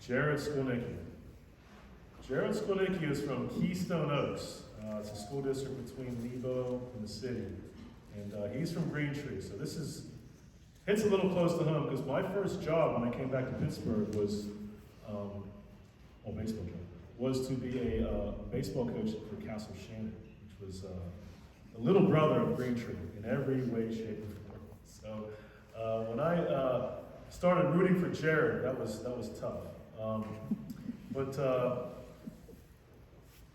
Jared Skolnicki. Jared Skolnicki is from Keystone Oaks. It's a school district between Nebo and the city. And he's from Greentree. So this hits a little close to home because my first job when I came back to Pittsburgh was, baseball job, was to be a baseball coach for Castle Shannon, which was the little brother of Greentree in every way, shape, and form. So when I started rooting for Jared, that was tough. But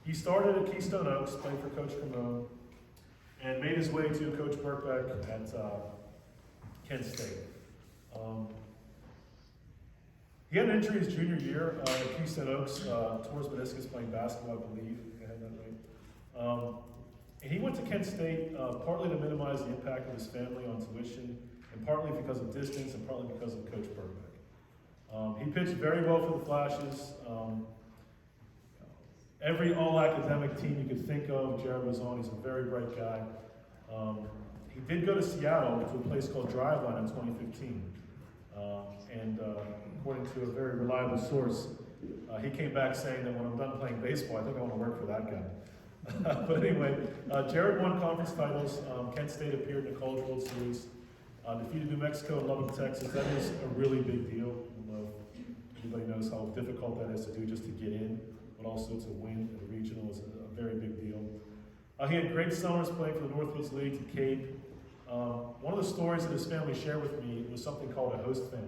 he started at Keystone Oaks, played for Coach Camone, and made his way to Coach Burkbeck at Kent State. He had an injury his junior year at Keystone Oaks, tore his meniscus playing basketball, I believe, if I had that right. And he went to Kent State partly to minimize the impact of his family on tuition, and partly because of distance, and partly because of Coach Burkbeck. He pitched very well for the Flashes. Every all-academic team you could think of, Jared was on. He's a very bright guy. He did go to Seattle to a place called Driveline in 2015. And according to a very reliable source, he came back saying that when I'm done playing baseball, I think I want to work for that guy. But anyway, Jared won conference titles. Kent State appeared in the College World Series. Defeated New Mexico and Lubbock, Texas. That is a really big deal. I don't know if anybody knows how difficult that is to do just to get in, but also to win at a regional is a very big deal. He had great summers playing for the Northwoods League at Cape. One of the stories that his family shared with me was something called a host family,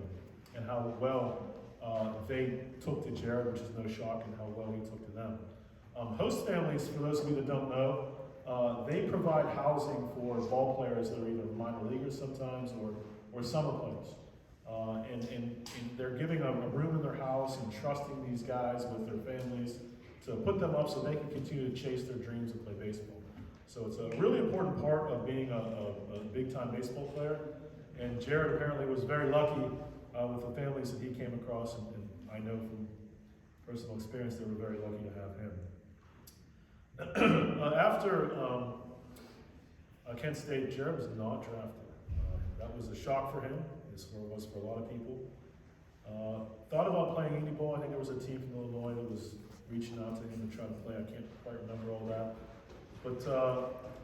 and how well they took to Jared, which is no shock, and how well he took to them. Host families, for those of you that don't know, they provide housing for ball players that are either minor leaguers sometimes or summer players. And they're giving a room in their house and trusting these guys with their families to put them up so they can continue to chase their dreams and play baseball. So it's a really important part of being a big-time baseball player. And Jared apparently was very lucky with the families that he came across, and I know from personal experience they were very lucky to have him. After Kent State, Jared was not drafted. That was a shock for him, as it was for a lot of people. Thought about playing indie ball. I think there was a team from Illinois that was reaching out to him to try to play. I can't quite remember all that. But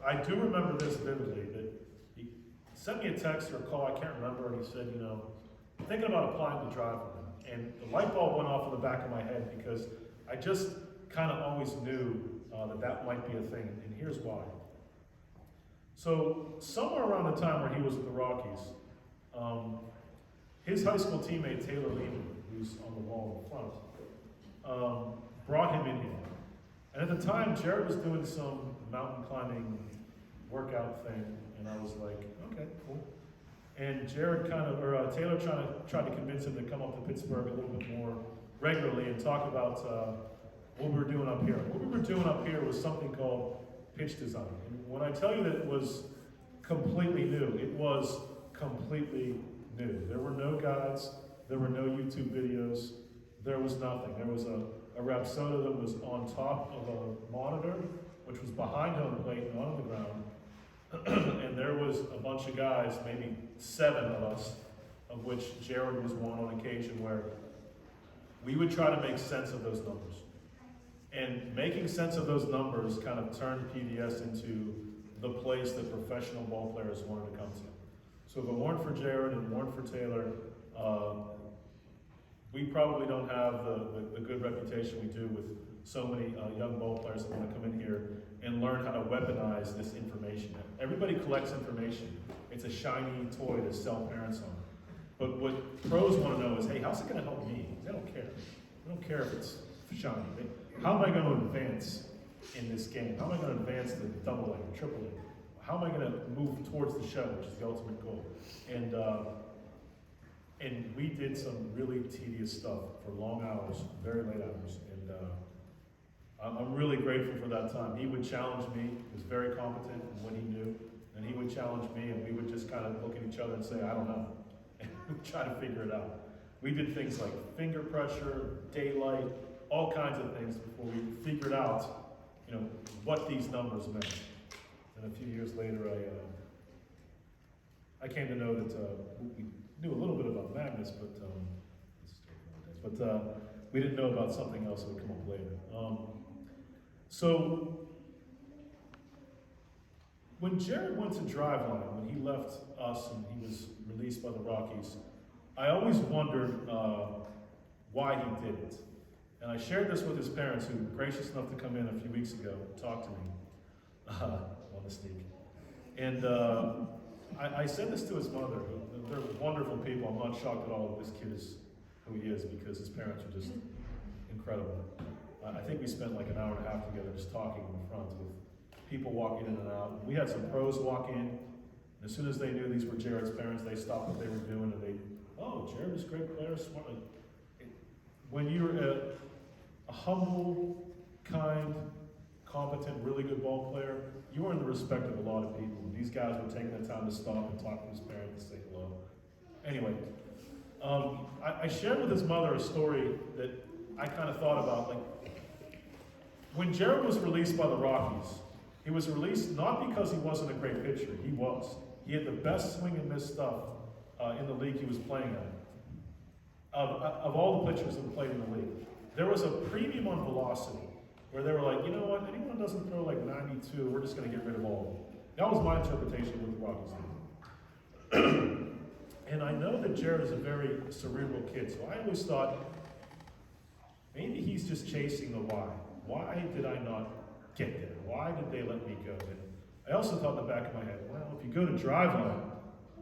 I do remember this vividly, that he sent me a text or a call, I can't remember, and he said, I'm thinking about applying to drive for them. And the light bulb went off in the back of my head because I just kind of always knew that might be a thing, and here's why. So somewhere around the time where he was at the Rockies, his high school teammate Taylor Lehman, who's on the wall in front, brought him in here. And at the time, Jared was doing some mountain climbing workout thing, and I was like, okay, cool. And Jared Taylor tried to convince him to come up to Pittsburgh a little bit more regularly and talk about what we were doing up here. What we were doing up here was something called pitch design. And when I tell you that it was completely new, it was completely new. There were no guides, there were no YouTube videos, there was nothing. There was a Rapsoda that was on top of a monitor, which was behind home plate and on the ground. And there was a bunch of guys, maybe 7 of us, of which Jared was one on occasion, where we would try to make sense of those numbers. And making sense of those numbers kind of turned PVS into the place that professional ball players wanted to come to. So if it weren't for Jared and weren't for Taylor, we probably don't have the good reputation we do with so many young ball players that want to come in here and learn how to weaponize this information. Everybody collects information. It's a shiny toy to sell parents on. But what pros want to know is, hey, how's it going to help me? They don't care. They don't care if it's shiny. How am I going to advance in this game? How am I going to advance to double A or triple A? How am I going to move towards the show, which is the ultimate goal? And we did some really tedious stuff for long hours, very late hours, and I'm really grateful for that time. He would challenge me. He was very competent in what he knew, and he would challenge me, and we would just kind of look at each other and say, I don't know, and we'd try to figure it out. We did things like finger pressure, daylight, all kinds of things before we figured out, what these numbers meant. And a few years later, I came to know that we knew a little bit about Magnus, but we didn't know about something else that would come up later. So when Jared went to Driveline, when he left us and he was released by the Rockies, I always wondered why he did it. And I shared this with his parents, who were gracious enough to come in a few weeks ago and talk to me on the sneak. And I said this to his mother. They're wonderful people. I'm not shocked at all that this kid is who he is, because his parents are just incredible. I think we spent like an hour and a half together just talking in the front with people walking in and out. We had some pros walk in, and as soon as they knew these were Jared's parents, they stopped what they were doing and they, oh, Jared is a great player, smart. When you're a humble, kind, competent, really good ball player, you earn the respect of a lot of people. These guys were taking the time to stop and talk to his parents and say hello. Anyway, I shared with his mother a story that I kind of thought about. Like, when Jared was released by the Rockies, he was released not because he wasn't a great pitcher. He was. He had the best swing and miss stuff in the league he was playing at. Of all the pitchers that played in the league, there was a premium on velocity where they were like, you know what, anyone doesn't throw like 92, we're just going to get rid of all of them. That was my interpretation of what the Rockies did. And I know that Jared is a very cerebral kid, so I always thought, maybe he's just chasing the why. Why did I not get there? Why did they let me go? And I also thought in the back of my head, well, if you go to Driveline,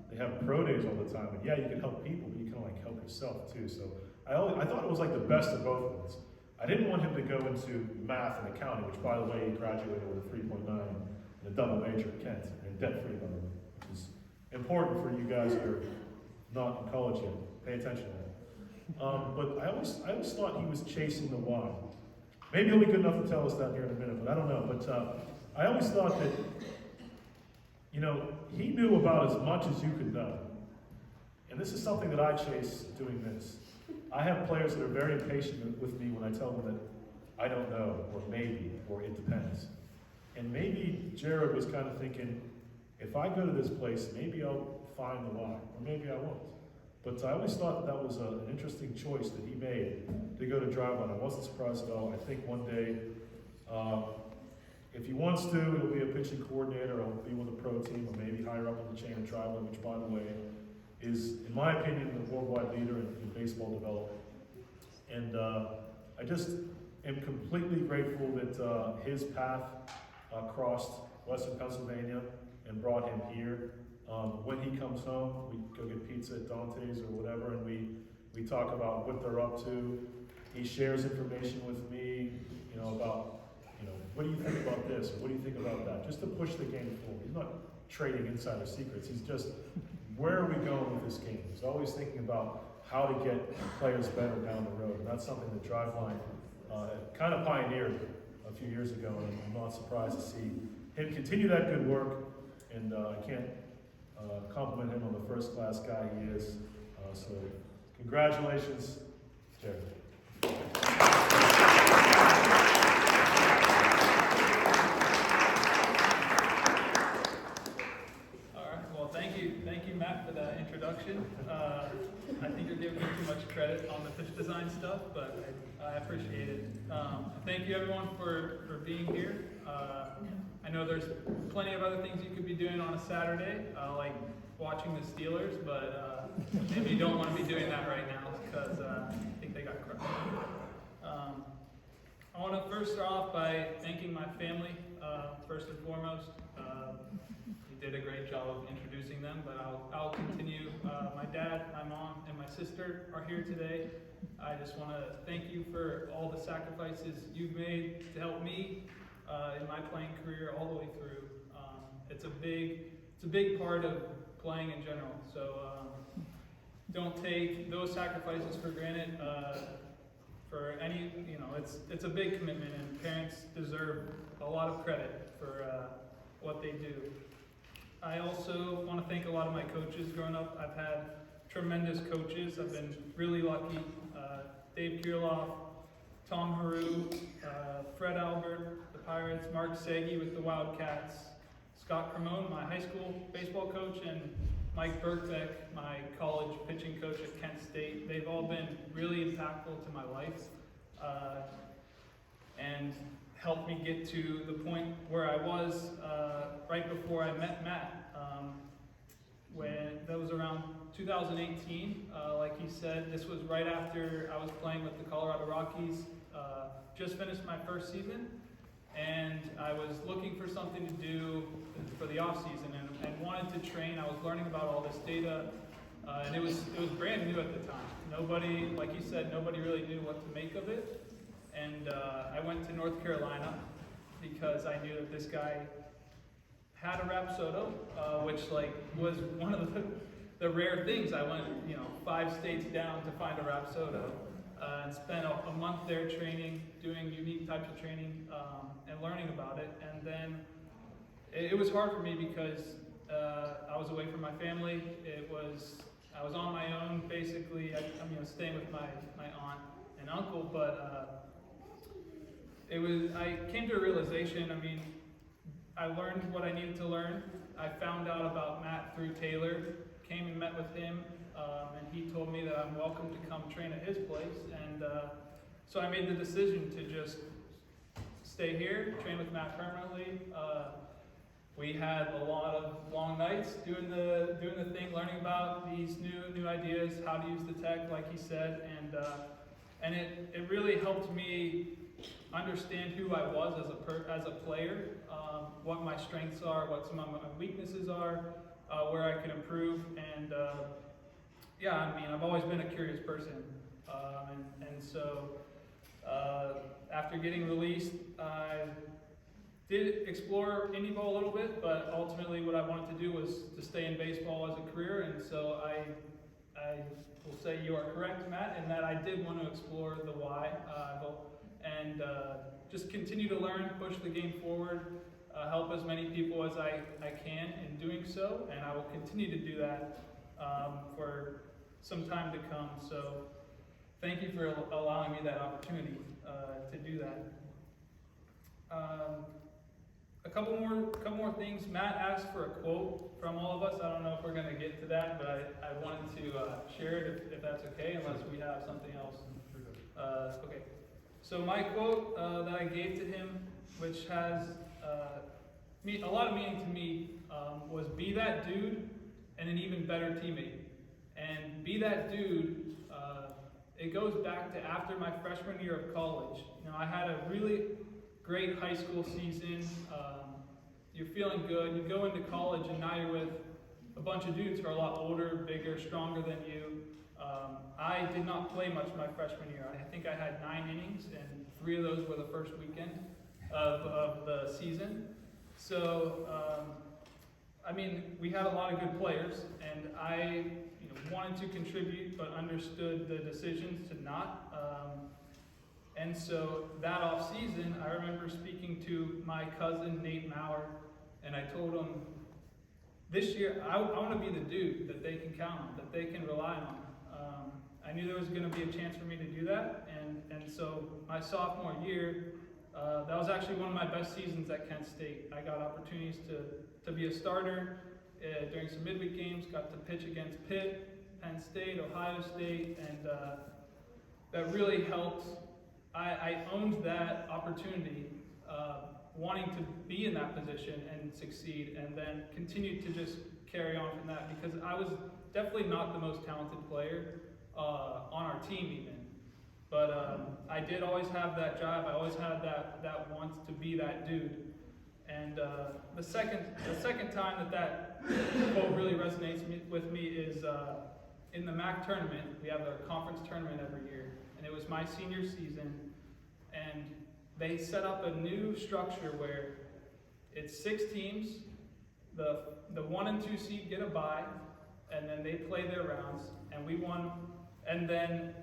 they have pro days all the time, and yeah, you can help people, but you can like help yourself too. So I thought it was like the best of both worlds. I didn't want him to go into math and accounting, which by the way, he graduated with a 3.9 and a double major at Kent, and debt-free by the way, which is important for you guys who are not in college yet. Pay attention to that. But I always thought he was chasing the why. Maybe he'll be good enough to tell us that here in a minute, but I don't know. But I always thought that, you know, he knew about as much as you could know. And this is something that I chase doing this. I have players that are very impatient with me when I tell them that I don't know, or maybe, or it depends. And maybe Jared was kind of thinking, if I go to this place, maybe I'll find the why, or maybe I won't. But I always thought that was an interesting choice that he made to go to Driveline. I wasn't surprised at all. I think one day, if he wants to, he'll be a pitching coordinator, or he'll be with a pro team, or maybe higher up in the chain of Driveline, which, by the way, is, in my opinion, the worldwide leader in baseball development. And I just am completely grateful that his path crossed Western Pennsylvania and brought him here. When he comes home, we go get pizza at Dante's or whatever, and we talk about what they're up to. He shares information with me, you know, about, you know, what do you think about this, or what do you think about that, just to push the game forward. He's not trading insider secrets. He's just, where are we going with this game? He's always thinking about how to get players better down the road, and that's something that Driveline kind of pioneered a few years ago, and I'm not surprised to see him continue that good work, and I can't compliment him on the first-class guy he is. So congratulations, Jared. All right, well, thank you, Matt, for that introduction. I think you're giving me too much credit on the pitch design stuff, but I appreciate it. Thank you, everyone, for being here. I know there's plenty of other things you could be doing on a Saturday, like watching the Steelers, but maybe you don't want to be doing that right now because I think they got crushed. I want to first start off by thanking my family, first and foremost. You did a great job of introducing them, but I'll continue. My dad, my mom, and my sister are here today. I just want to thank you for all the sacrifices you've made to help me in my playing career all the way through. It's a big part of playing in general. So don't take those sacrifices for granted. For any, you know, it's a big commitment, and parents deserve a lot of credit for what they do. I also want to thank a lot of my coaches growing up. I've had tremendous coaches. I've been really lucky. Dave Kirilloff, Tom Haru, Fred Albert, the Pirates, Mark Segi with the Wildcats, Scott Cremone, my high school baseball coach, and Mike Burkbeck, my college pitching coach at Kent State. They've all been really impactful to my life and helped me get to the point where I was right before I met Matt. When that was around 2018, like he said, this was right after I was playing with the Colorado Rockies. Just finished my first season, and I was looking for something to do for the off season and wanted to train. I was learning about all this data, and it was brand new at the time. Nobody, like you said, nobody really knew what to make of it. And I went to North Carolina because I knew that this guy had a Rapsodo, which was one of the rare things. I went 5 states down to find a Rapsodo, and spent a month there training, doing unique types of training, and learning about it. And then it was hard for me because I was away from my family. I was on my own basically. I'm staying with my aunt and uncle, but I came to a realization. I learned what I needed to learn. I found out about Matt through Taylor, came and met with him, and he told me that I'm welcome to come train at his place. And so I made the decision to just stay here, train with Matt permanently. We had a lot of long nights doing the thing, learning about these new ideas, how to use the tech, like he said, and it really helped me understand who I was as a player, what my strengths are, what some of my weaknesses are, where I could improve, and I've always been a curious person, and so after getting released, I did explore indie ball a little bit, but ultimately what I wanted to do was to stay in baseball as a career, and so I will say you are correct, Matt, in that I did want to explore the why, and just continue to learn, push the game forward, help as many people as I can in doing so, and I will continue to do that for some time to come. So thank you for allowing me that opportunity to do that. A couple more things. Matt asked for a quote from all of us. I don't know if we're going to get to that, but I wanted to share it if that's okay, unless we have something else. Okay. So my quote that I gave to him, which has a lot of meaning to me, was "Be that dude and an even better teammate." And be that dude. It goes back to after my freshman year of college. I had a really great high school season. You're feeling good. You go into college, and now you're with a bunch of dudes who are a lot older, bigger, stronger than you. I did not play much my freshman year. I think I had 9 innings, and 3 of those were the first weekend of the season. So, we had a lot of good players, and I wanted to contribute, but understood the decisions to not. And so that off season, I remember speaking to my cousin Nate Maurer, and I told him, this year I want to be the dude that they can count on, that they can rely on. I knew there was going to be a chance for me to do that, and so my sophomore year, that was actually one of my best seasons at Kent State. I got opportunities to be a starter during some midweek games, got to pitch against Pitt, Penn State, Ohio State, and that really helped. I owned that opportunity, wanting to be in that position and succeed, and then continued to just carry on from that, because I was definitely not the most talented player on our team even. But I did always have that drive. I always had that want to be that dude. And the second time that quote really resonates with me is in the MAC tournament. We have our conference tournament every year, and it was my senior season, and they set up a new structure where it's 6 teams. The 1 and 2 seed get a bye, and then they play their rounds, and we won, and then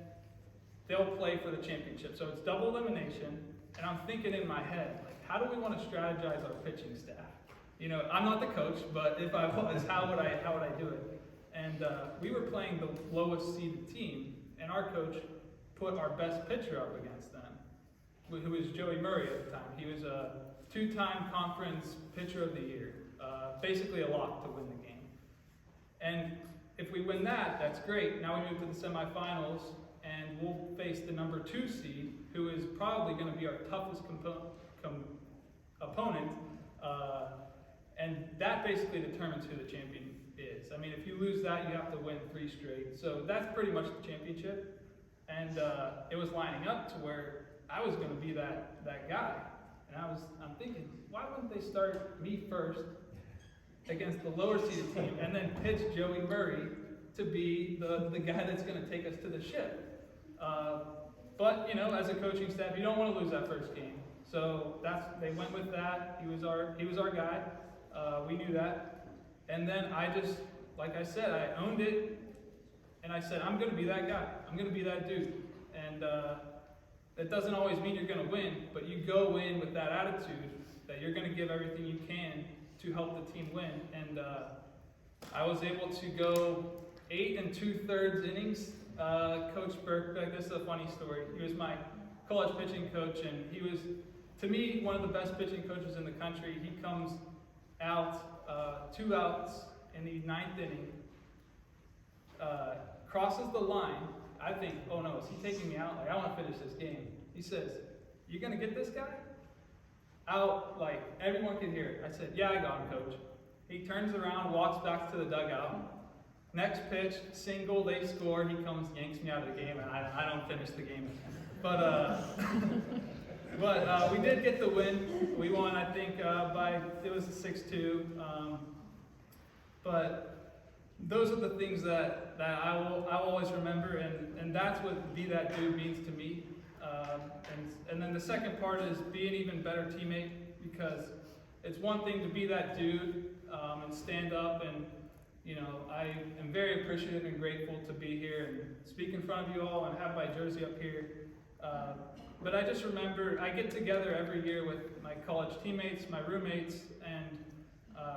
they'll play for the championship. So it's double elimination, and I'm thinking in my head, how do we want to strategize our pitching staff? I'm not the coach, but if I was, how would I do it? And we were playing the lowest seeded team, and our coach put our best pitcher up against them, who was Joey Murray at the time. He was a 2-time conference pitcher of the year, basically a lock to win the game. And if we win that, that's great. Now we move to the semifinals, and we'll face the number 2 seed, who is probably going to be our toughest opponent. And that basically determines who the champion is. I mean, if you lose that, you have to win 3 straight. So that's pretty much the championship. And it was lining up to where I was going to be that guy. And I'm thinking, why wouldn't they start me first against the lower seeded team and then pitch Joey Murray to be the guy that's going to take us to the ship? But, you know, as a coaching staff, you don't want to lose that first game. So they went with that. He was our guy. We knew that. And then I just, like I said, I owned it. And I said, I'm going to be that guy. I'm going to be that dude. And that doesn't always mean you're going to win, but you go in with that attitude that you're going to give everything you can to help the team win. And I was able to go 8 2/3 innings. Coach Birkbeck, this is a funny story. He was my college pitching coach, and he was, to me, one of the best pitching coaches in the country. He comes out 2 outs in the 9th inning, crosses the line. I think, oh no, is he taking me out? Like, I want to finish this game. He says, you going to get this guy? Out, like, everyone can hear it. I said, yeah, I got him, coach. He turns around, walks back to the dugout. Next pitch, single, they score. He comes, yanks me out of the game, and I don't finish the game. But we did get the win. We won, I think, it was a 6-2. But those are the things that I'll always remember, and that's what be that dude means to me. And then the second part is be an even better teammate, because it's one thing to be that dude and stand up, and you know, I am very appreciative and grateful to be here and speak in front of you all and have my jersey up here. But I just remember I get together every year with my college teammates, my roommates, and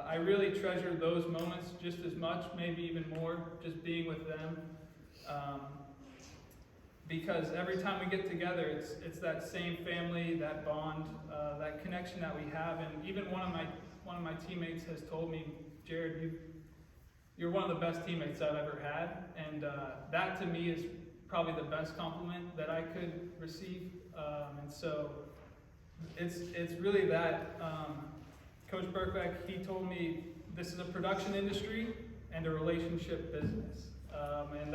I really treasure those moments just as much, maybe even more, just being with them. Because every time we get together, it's that same family, that bond, that connection that we have. And even one of my teammates has told me, Jared, you're one of the best teammates I've ever had. And that to me is probably the best compliment that I could receive. And so it's really that. Coach Birkbeck, he told me this is a production industry and a relationship business. And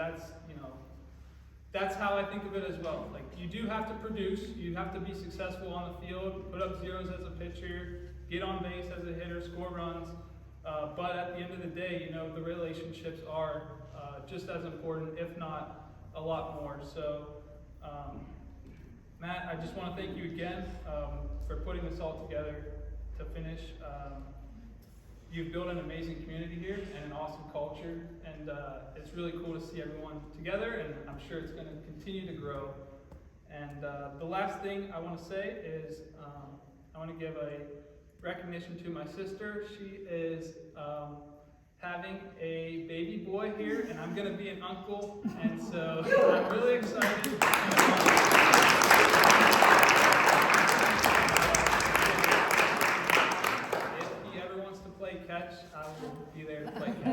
that's how I think of it as well. Like, you do have to produce, you have to be successful on the field, put up zeros as a pitcher, get on base as a hitter, score runs. But at the end of the day, you know, the relationships are just as important, if not a lot more. So, Matt, I just want to thank you again for putting this all together to finish. You've built an amazing community here and an awesome culture, and it's really cool to see everyone together, and I'm sure it's going to continue to grow. And the last thing I want to say is I want to give a recognition to my sister. She is having a baby boy here, and I'm going to be an uncle, and so I'm really excited. If he ever wants to play catch, I will be there to play catch.